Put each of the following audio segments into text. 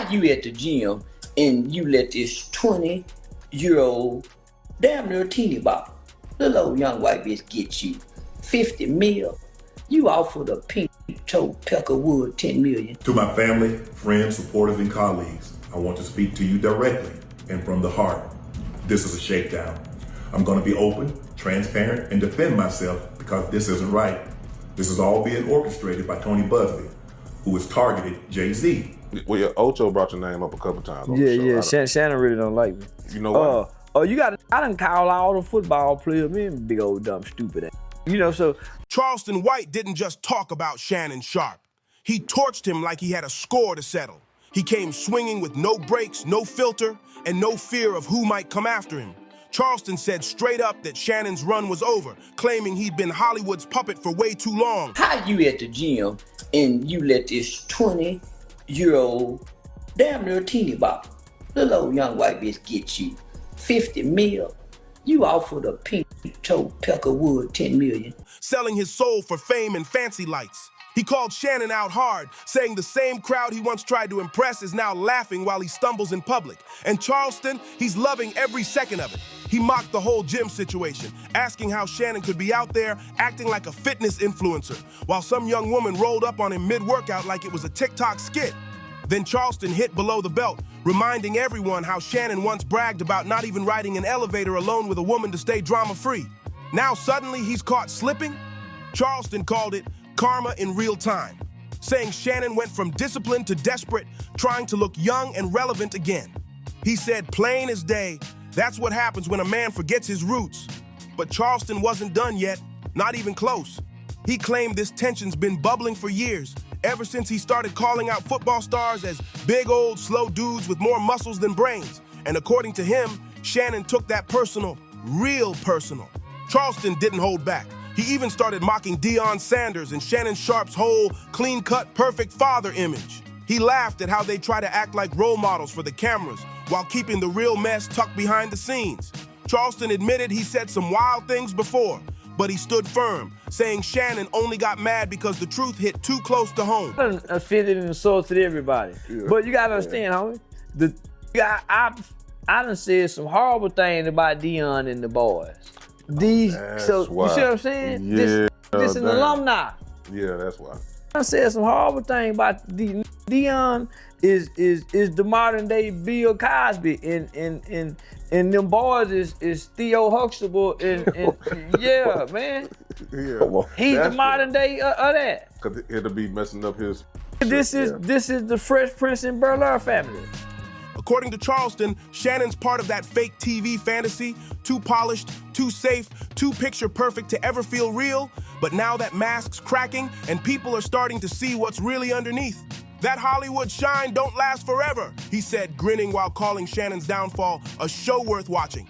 How you at the gym and you let this 20-year-old, damn near teeny bop, little old young white bitch get you 50 mil? You offered a pink toe Peckerwood 10 million. To my family, friends, supporters, and colleagues, I want to speak to you directly and from the heart. This is a shakedown. I'm going to be open, transparent, and defend myself because this isn't right. This is all being orchestrated by Tony Busby, who has targeted Jay-Z. Well, yeah, Ocho brought your name up a couple times on Yeah, the show. yeah. Shannon really don't like me. You know what? I done call all the football players, man, big old dumb stupid ass. You know, so. Charleston White didn't just talk about Shannon Sharpe. He torched him like he had a score to settle. He came swinging with no brakes, no filter, and no fear of who might come after him. Charleston said straight up that Shannon's run was over, claiming he'd been Hollywood's puppet for way too long. How you at the gym and you let this 20-year-old, damn near teeny bop, little old young white bitch get you 50 mil? You offered a pink toe Peckerwood 10 million. Selling his soul for fame and fancy lights. He called Shannon out hard, saying the same crowd he once tried to impress is now laughing while he stumbles in public. And Charleston, he's loving every second of it. He mocked the whole gym situation, asking how Shannon could be out there acting like a fitness influencer, while some young woman rolled up on him mid-workout like it was a TikTok skit. Then Charleston hit below the belt, reminding everyone how Shannon once bragged about not even riding an elevator alone with a woman to stay drama-free. Now suddenly he's caught slipping? Charleston called it karma in real time, saying Shannon went from disciplined to desperate, trying to look young and relevant again. He said plain as day, that's what happens when a man forgets his roots. But Charleston wasn't done yet, not even close. He claimed this tension's been bubbling for years, ever since he started calling out football stars as big old slow dudes with more muscles than brains. And according to him, Shannon took that personal, real personal. Charleston didn't hold back. He even started mocking Deion Sanders and Shannon Sharpe's whole clean-cut, perfect father image. He laughed at how they try to act like role models for the cameras while keeping the real mess tucked behind the scenes. Charleston admitted he said some wild things before, but he stood firm, saying Shannon only got mad because the truth hit too close to home. I done offended and insulted everybody. Yeah. But you gotta understand, homie, I done said some horrible things about Deion and the boys. You see what I'm saying? Yeah, this an alumni. Yeah, that's why. I said some horrible things about Deion is the modern day Bill Cosby and them boys is Theo Huxtable and yeah, man. Yeah. He's the modern day of that. Cause it'll be messing up his. This is the Fresh Prince and Bel-Air family. According to Charleston, Shannon's part of that fake TV fantasy, too polished, too safe, too picture perfect to ever feel real. But now that mask's cracking and people are starting to see what's really underneath. That Hollywood shine don't last forever, he said, grinning while calling Shannon's downfall a show worth watching.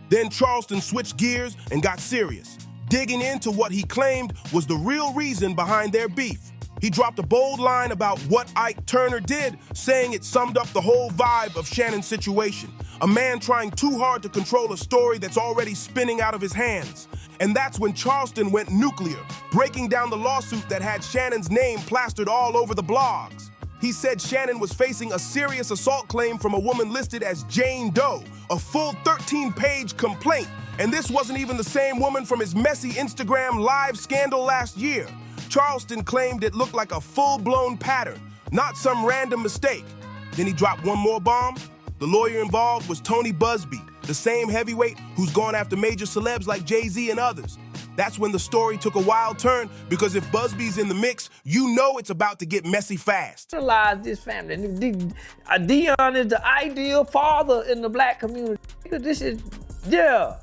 Then Charleston switched gears and got serious, digging into what he claimed was the real reason behind their beef. He dropped a bold line about what Ike Turner did, saying it summed up the whole vibe of Shannon's situation. A man trying too hard to control a story that's already spinning out of his hands. And that's when Charleston went nuclear, breaking down the lawsuit that had Shannon's name plastered all over the blogs. He said Shannon was facing a serious assault claim from a woman listed as Jane Doe, a full 13-page complaint. And this wasn't even the same woman from his messy Instagram live scandal last year. Charleston claimed it looked like a full-blown pattern, not some random mistake. Then he dropped one more bomb. The lawyer involved was Tony Busby, the same heavyweight who's gone after major celebs like Jay-Z and others. That's when the story took a wild turn, because if Busby's in the mix, you know it's about to get messy fast. This family. Deion is the ideal father in the black community. This is, yeah.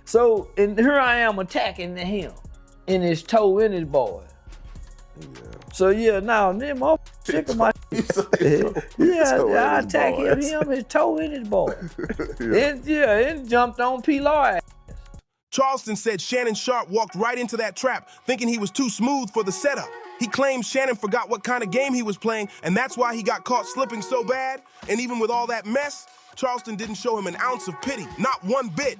So, and here I am attacking him in his toe in his boy. Yeah. So yeah, now them all sick of my I attack him, his toe in his boy. It jumped on P-Law. Charleston said Shannon Sharpe walked right into that trap, thinking he was too smooth for the setup. He claimed Shannon forgot what kind of game he was playing, and that's why he got caught slipping so bad. And even with all that mess, Charleston didn't show him an ounce of pity, not one bit.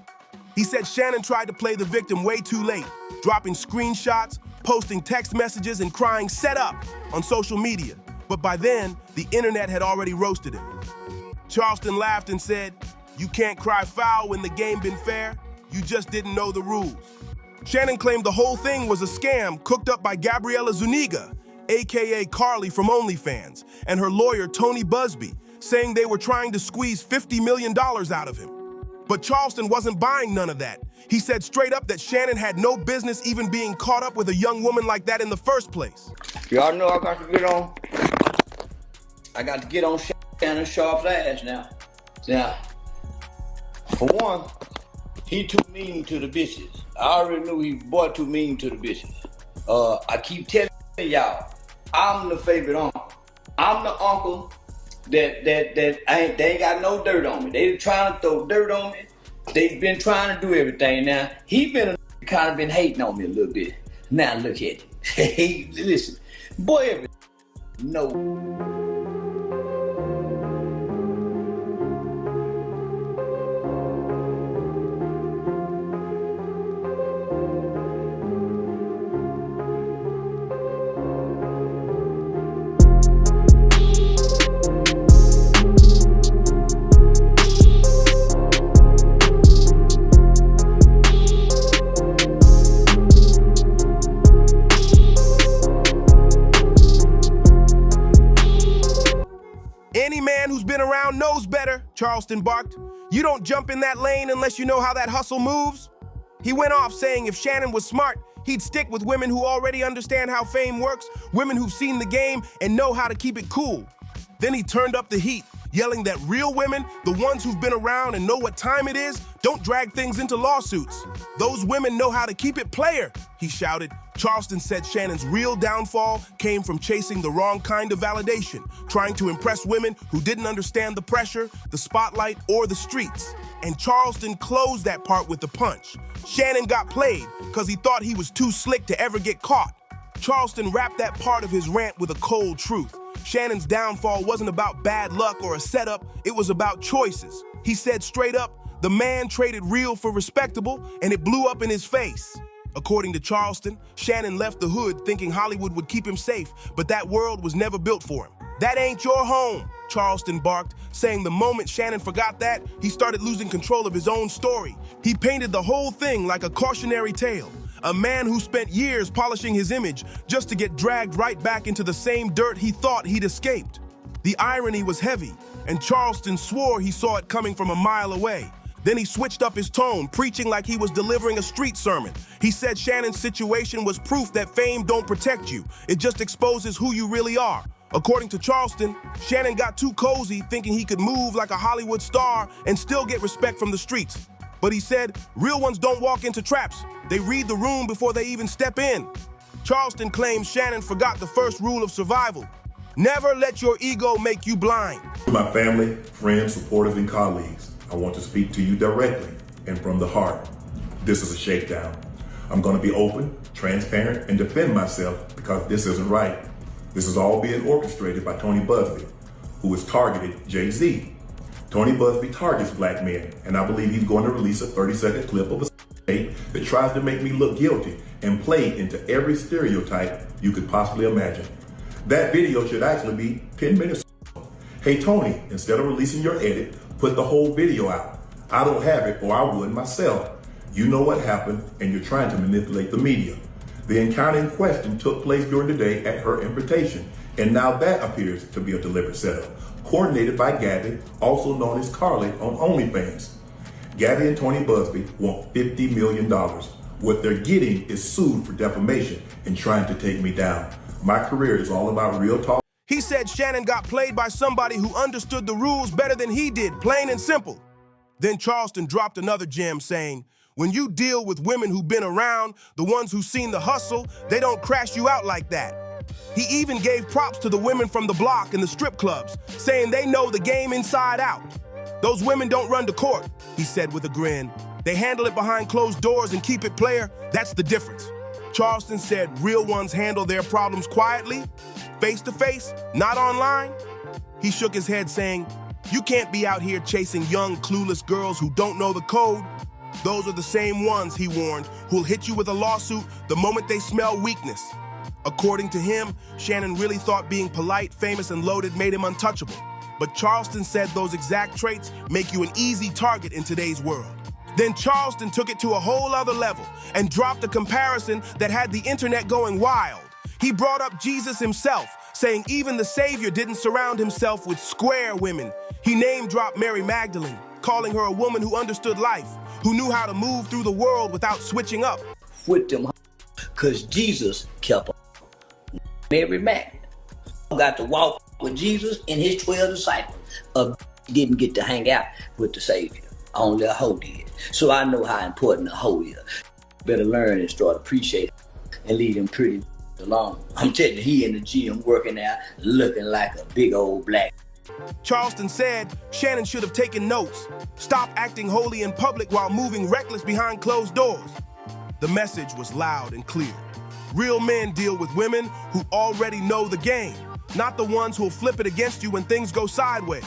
He said Shannon tried to play the victim way too late, dropping screenshots, posting text messages, and crying "set up" on social media. But by then, the internet had already roasted him. Charleston laughed and said, "You can't cry foul when the game been fair. You just didn't know the rules." Shannon claimed the whole thing was a scam cooked up by Gabriella Zuniga, aka Carly from OnlyFans, and her lawyer Tony Busby, saying they were trying to squeeze $50 million out of him. But Charleston wasn't buying none of that. He said straight up that Shannon had no business even being caught up with a young woman like that in the first place. Y'all know I got to get on Shannon Sharpe's ass now. Now, for one, he too mean to the bitches. I already knew he boy too mean to the bitches. I keep telling y'all, I'm the favorite uncle. I'm the uncle that they ain't got no dirt on me. They trying to throw dirt on me. They've been trying to do everything. Now, he kind of been hating on me a little bit. Now look at it. Hey, listen, boy, no. Any man who's been around knows better, Charleston barked. You don't jump in that lane unless you know how that hustle moves. He went off saying if Shannon was smart, he'd stick with women who already understand how fame works, women who've seen the game and know how to keep it cool. Then he turned up the heat, yelling that real women, the ones who've been around and know what time it is, don't drag things into lawsuits. Those women know how to keep it player, he shouted. Charleston said Shannon's real downfall came from chasing the wrong kind of validation, trying to impress women who didn't understand the pressure, the spotlight, or the streets. And Charleston closed that part with a punch. Shannon got played because he thought he was too slick to ever get caught. Charleston wrapped that part of his rant with a cold truth. Shannon's downfall wasn't about bad luck or a setup, it was about choices. He said straight up, the man traded real for respectable, and it blew up in his face. According to Charleston, Shannon left the hood thinking Hollywood would keep him safe, but that world was never built for him. That ain't your home, Charleston barked, saying the moment Shannon forgot that, he started losing control of his own story. He painted the whole thing like a cautionary tale. A man who spent years polishing his image just to get dragged right back into the same dirt he thought he'd escaped. The irony was heavy, and Charleston swore he saw it coming from a mile away. Then he switched up his tone, preaching like he was delivering a street sermon. He said Shannon's situation was proof that fame don't protect you. It just exposes who you really are. According to Charleston, Shannon got too cozy thinking he could move like a Hollywood star and still get respect from the streets. But he said, real ones don't walk into traps. They read the room before they even step in. Charleston claims Shannon forgot the first rule of survival. Never let your ego make you blind. To my family, friends, supporters, and colleagues, I want to speak to you directly and from the heart. This is a shakedown. I'm going to be open, transparent, and defend myself because this isn't right. This is all being orchestrated by Tony Busby, who has targeted Jay-Z. Tony Busby targets black men, and I believe he's going to release a 30-second clip of a tape that tries to make me look guilty and play into every stereotype you could possibly imagine. That video should actually be 10 minutes. Hey Tony, instead of releasing your edit, put the whole video out. I don't have it, or I would myself. You know what happened, and you're trying to manipulate the media. The encounter in question took place during the day at her invitation, and now that appears to be a deliberate setup, coordinated by Gabby, also known as Carly on OnlyFans. Gabby and Tony Busby want $50 million. What they're getting is sued for defamation and trying to take me down. My career is all about real talk. He said Shannon got played by somebody who understood the rules better than he did, plain and simple. Then Charleston dropped another gem saying, when you deal with women who've been around, the ones who've seen the hustle, they don't crash you out like that. He even gave props to the women from the block and the strip clubs, saying they know the game inside out. Those women don't run to court, he said with a grin. They handle it behind closed doors and keep it player. That's the difference. Charleston said real ones handle their problems quietly, face to face, not online. He shook his head saying, you can't be out here chasing young, clueless girls who don't know the code. Those are the same ones, he warned, who'll hit you with a lawsuit the moment they smell weakness. According to him, Shannon really thought being polite, famous, and loaded made him untouchable. But Charleston said those exact traits make you an easy target in today's world. Then Charleston took it to a whole other level and dropped a comparison that had the internet going wild. He brought up Jesus himself, saying even the Savior didn't surround himself with square women. He name-dropped Mary Magdalene, calling her a woman who understood life, who knew how to move through the world without switching up. With them, because Jesus kept Mary Magdalene. Got to walk with Jesus and his 12 disciples. Didn't get to hang out with the Savior. Only a hoe did. So I know how important a hoe is. Better learn and start appreciating and leave him pretty alone. I'm telling you, he in the gym working out, looking like a big old black. Charleston said Shannon should have taken notes. Stop acting holy in public while moving reckless behind closed doors. The message was loud and clear. Real men deal with women who already know the game, not the ones who'll flip it against you when things go sideways.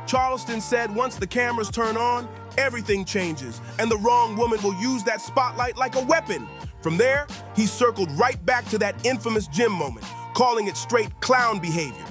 Charleston said once the cameras turn on, everything changes, and the wrong woman will use that spotlight like a weapon. From there, he circled right back to that infamous gym moment, calling it straight clown behavior.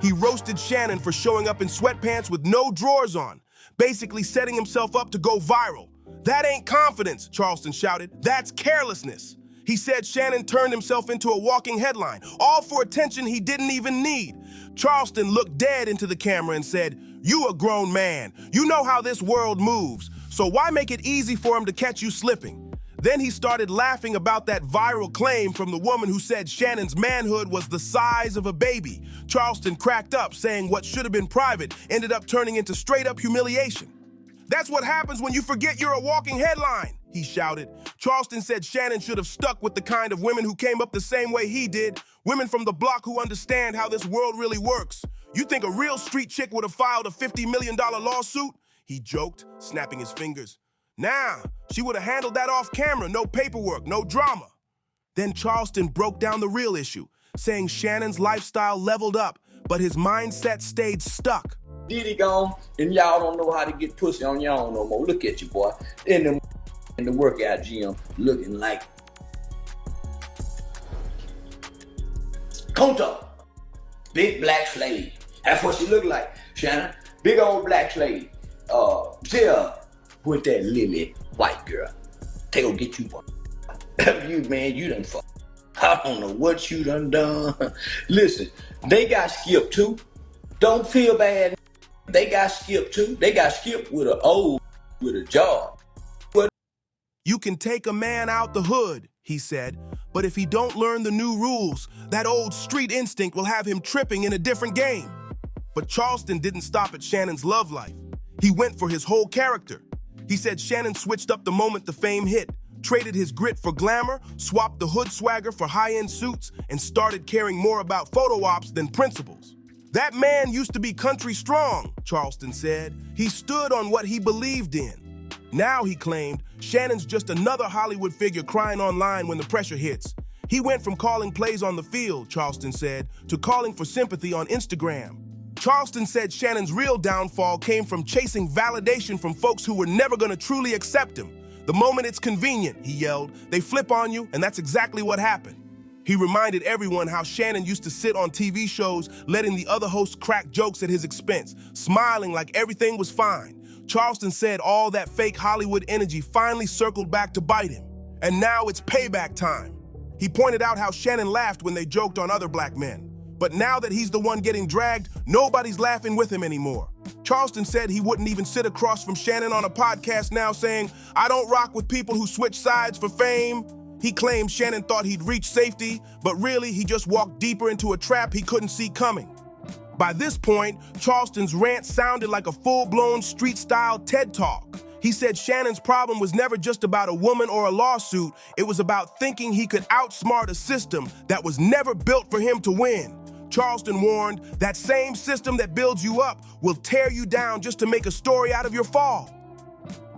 He roasted Shannon for showing up in sweatpants with no drawers on, basically setting himself up to go viral. That ain't confidence, Charleston shouted. That's carelessness. He said Shannon turned himself into a walking headline, all for attention he didn't even need. Charleston looked dead into the camera and said, "You a grown man. You know how this world moves. So why make it easy for him to catch you slipping?" Then he started laughing about that viral claim from the woman who said Shannon's manhood was the size of a baby. Charleston cracked up, saying what should have been private ended up turning into straight-up humiliation. "That's what happens when you forget you're a walking headline," he shouted. Charleston said Shannon should have stuck with the kind of women who came up the same way he did, women from the block who understand how this world really works. "You think a real street chick would have filed a $50 million lawsuit?" he joked, snapping his fingers. "Nah, she would have handled that off camera, no paperwork, no drama." Then Charleston broke down the real issue, saying Shannon's lifestyle leveled up, but his mindset stayed stuck. Diddy gone, and y'all don't know how to get pussy on your own no more. Look at you, boy. In the workout gym, looking like Conto, big black slave. That's what she look like, Shannon. Big old black slave. Zia with that lily white girl. They go get you one. You, man, you done fuck. I don't know what you done. Listen, they got skipped too. Don't feel bad. They got skipped too. They got skipped with a job. "You can take a man out the hood," he said, "but if he don't learn the new rules, that old street instinct will have him tripping in a different game." But Charleston didn't stop at Shannon's love life. He went for his whole character. He said Shannon switched up the moment the fame hit, traded his grit for glamour, swapped the hood swagger for high-end suits, and started caring more about photo ops than principles. "That man used to be country strong," Charleston said. "He stood on what he believed in." Now, he claimed, Shannon's just another Hollywood figure crying online when the pressure hits. He went from calling plays on the field, Charleston said, to calling for sympathy on Instagram. Charleston said Shannon's real downfall came from chasing validation from folks who were never going to truly accept him. "The moment it's convenient," he yelled, "they flip on you, and that's exactly what happened." He reminded everyone how Shannon used to sit on TV shows letting the other hosts crack jokes at his expense, smiling like everything was fine. Charleston said all that fake Hollywood energy finally circled back to bite him. And now it's payback time. He pointed out how Shannon laughed when they joked on other black men. But now that he's the one getting dragged, nobody's laughing with him anymore. Charleston said he wouldn't even sit across from Shannon on a podcast now saying, "I don't rock with people who switch sides for fame." He claimed Shannon thought he'd reach safety, but really he just walked deeper into a trap he couldn't see coming. By this point, Charleston's rant sounded like a full-blown street-style TED Talk. He said Shannon's problem was never just about a woman or a lawsuit. It was about thinking he could outsmart a system that was never built for him to win. Charleston warned, that same system that builds you up will tear you down just to make a story out of your fall.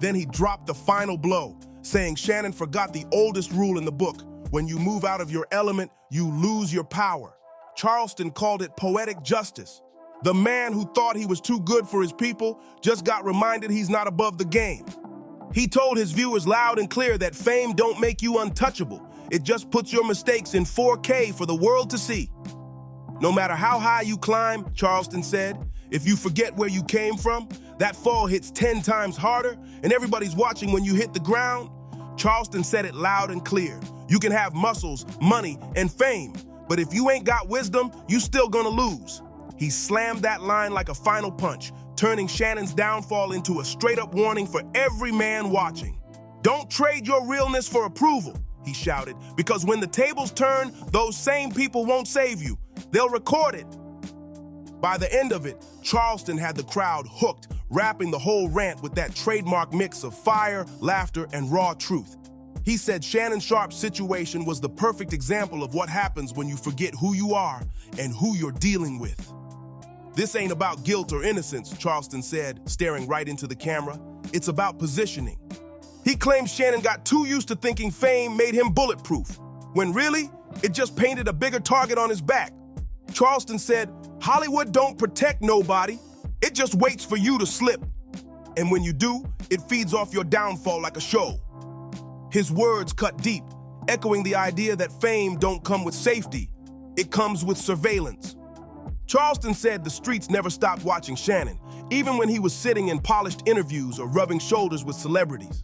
Then he dropped the final blow, saying Shannon forgot the oldest rule in the book. When you move out of your element, you lose your power. Charleston called it poetic justice. The man who thought he was too good for his people just got reminded he's not above the game. He told his viewers loud and clear that fame don't make you untouchable. It just puts your mistakes in 4K for the world to see. No matter how high you climb, Charleston said, if you forget where you came from, that fall hits 10 times harder, and everybody's watching when you hit the ground. Charleston said it loud and clear. You can have muscles, money, and fame, but if you ain't got wisdom, you still gonna lose. He slammed that line like a final punch, turning Shannon's downfall into a straight-up warning for every man watching. Don't trade your realness for approval, he shouted, because when the tables turn, those same people won't save you. They'll record it. By the end of it, Charleston had the crowd hooked, rapping the whole rant with that trademark mix of fire, laughter, and raw truth. He said Shannon Sharpe's situation was the perfect example of what happens when you forget who you are and who you're dealing with. This ain't about guilt or innocence, Charleston said, staring right into the camera. It's about positioning. He claims Shannon got too used to thinking fame made him bulletproof, when really, it just painted a bigger target on his back. Charleston said, Hollywood don't protect nobody. It just waits for you to slip. And when you do, it feeds off your downfall like a show. His words cut deep, echoing the idea that fame don't come with safety. It comes with surveillance. Charleston said the streets never stopped watching Shannon, even when he was sitting in polished interviews or rubbing shoulders with celebrities.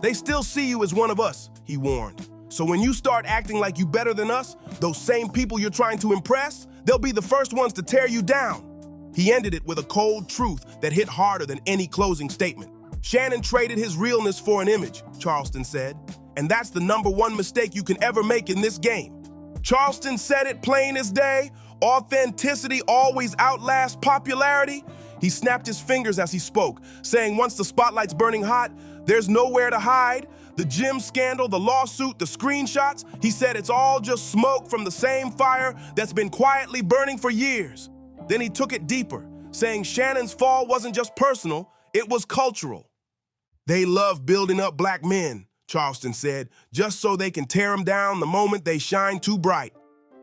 They still see you as one of us, he warned. So when you start acting like you better than us, those same people you're trying to impress, they'll be the first ones to tear you down. He ended it with a cold truth that hit harder than any closing statement. Shannon traded his realness for an image, Charleston said, and that's the #1 mistake you can ever make in this game. Charleston said it plain as day. Authenticity always outlasts popularity. He snapped his fingers as he spoke, saying once the spotlight's burning hot, there's nowhere to hide. The gym scandal, the lawsuit, the screenshots, he said it's all just smoke from the same fire that's been quietly burning for years. Then he took it deeper, saying Shannon's fall wasn't just personal, it was cultural. They love building up black men, Charleston said, just so they can tear them down the moment they shine too bright.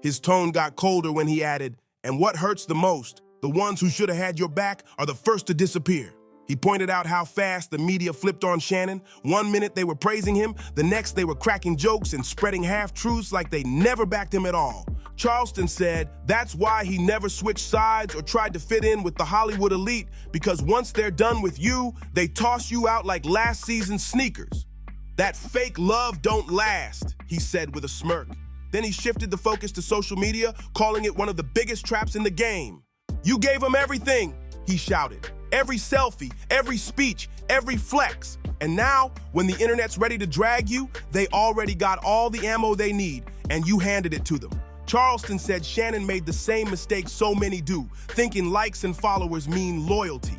His tone got colder when he added, and what hurts the most, the ones who should have had your back are the first to disappear. He pointed out how fast the media flipped on Shannon. 1 minute they were praising him, the next they were cracking jokes and spreading half-truths like they never backed him at all. Charleston said that's why he never switched sides or tried to fit in with the Hollywood elite, because once they're done with you, they toss you out like last season's sneakers. That fake love don't last, he said with a smirk. Then he shifted the focus to social media, calling it one of the biggest traps in the game. You gave them everything, he shouted. Every selfie, every speech, every flex. And now, when the internet's ready to drag you, they already got all the ammo they need, and you handed it to them. Charleston said Shannon made the same mistake so many do, thinking likes and followers mean loyalty.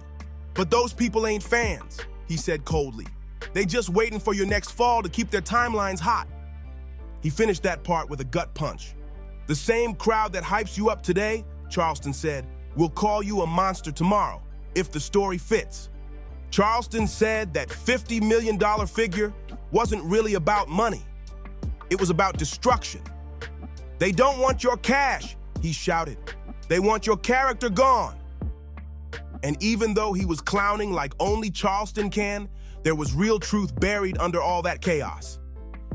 But those people ain't fans, he said coldly. They just waiting for your next fall to keep their timelines hot. He finished that part with a gut punch. The same crowd that hypes you up today, Charleston said, will call you a monster tomorrow, if the story fits. Charleston said that $50 million figure wasn't really about money. It was about destruction. They don't want your cash, he shouted. They want your character gone. And even though he was clowning like only Charleston can, there was real truth buried under all that chaos.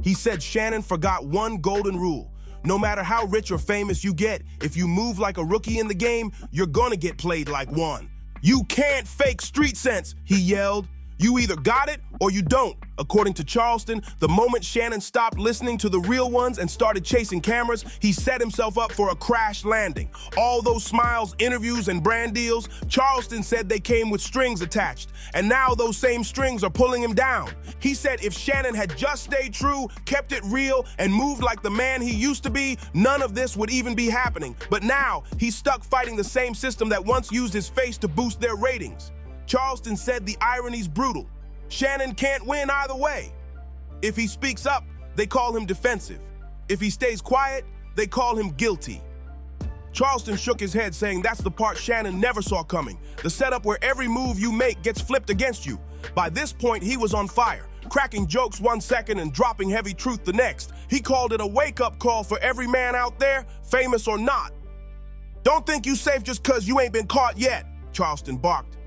He said Shannon forgot one golden rule. No matter how rich or famous you get, if you move like a rookie in the game, you're gonna get played like one. You can't fake street sense, he yelled. You either got it or you don't. According to Charleston, the moment Shannon stopped listening to the real ones and started chasing cameras, he set himself up for a crash landing. All those smiles, interviews, and brand deals, Charleston said they came with strings attached. And now those same strings are pulling him down. He said if Shannon had just stayed true, kept it real, and moved like the man he used to be, none of this would even be happening. But now, he's stuck fighting the same system that once used his face to boost their ratings. Charleston said the irony's brutal. Shannon can't win either way. If he speaks up, they call him defensive. If he stays quiet, they call him guilty. Charleston shook his head, saying that's the part Shannon never saw coming. The setup where every move you make gets flipped against you. By this point, he was on fire, cracking jokes 1 second and dropping heavy truth the next. He called it a wake-up call for every man out there, famous or not. Don't think you safe just cause you ain't been caught yet, Charleston barked.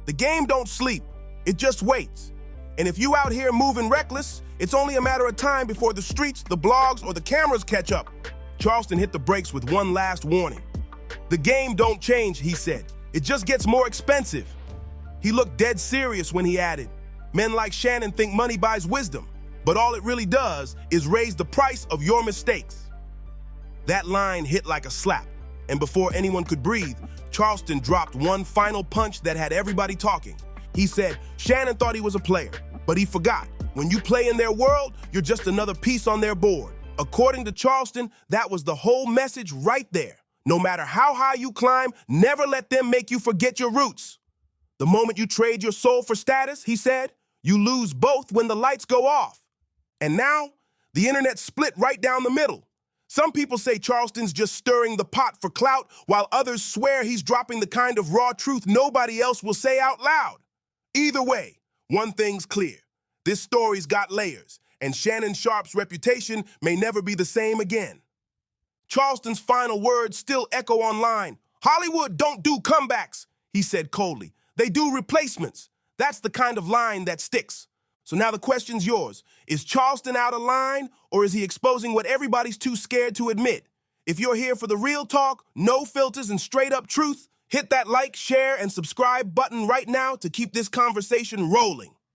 The game don't sleep, it just waits. And if you out here moving reckless, it's only a matter of time before the streets, the blogs, or the cameras catch up. Charleston hit the brakes with one last warning. The game don't change, he said. It just gets more expensive. He looked dead serious when he added, men like Shannon think money buys wisdom, but all it really does is raise the price of your mistakes. That line hit like a slap, and before anyone could breathe, Charleston dropped one final punch that had everybody talking. He said, Shannon thought he was a player, but he forgot. When you play in their world, you're just another piece on their board. According to Charleston, that was the whole message right there. No matter how high you climb, never let them make you forget your roots. The moment you trade your soul for status, he said, you lose both when the lights go off. And now, the internet split right down the middle. Some people say Charleston's just stirring the pot for clout, while others swear he's dropping the kind of raw truth nobody else will say out loud. Either way, one thing's clear. This story's got layers, and Shannon Sharpe's reputation may never be the same again. Charleston's final words still echo online. Hollywood don't do comebacks, he said coldly. They do replacements. That's the kind of line that sticks. So now the question's yours. Is Charleston out of line, or is he exposing what everybody's too scared to admit? If you're here for the real talk, no filters, and straight up truth, hit that like, share, and subscribe button right now to keep this conversation rolling.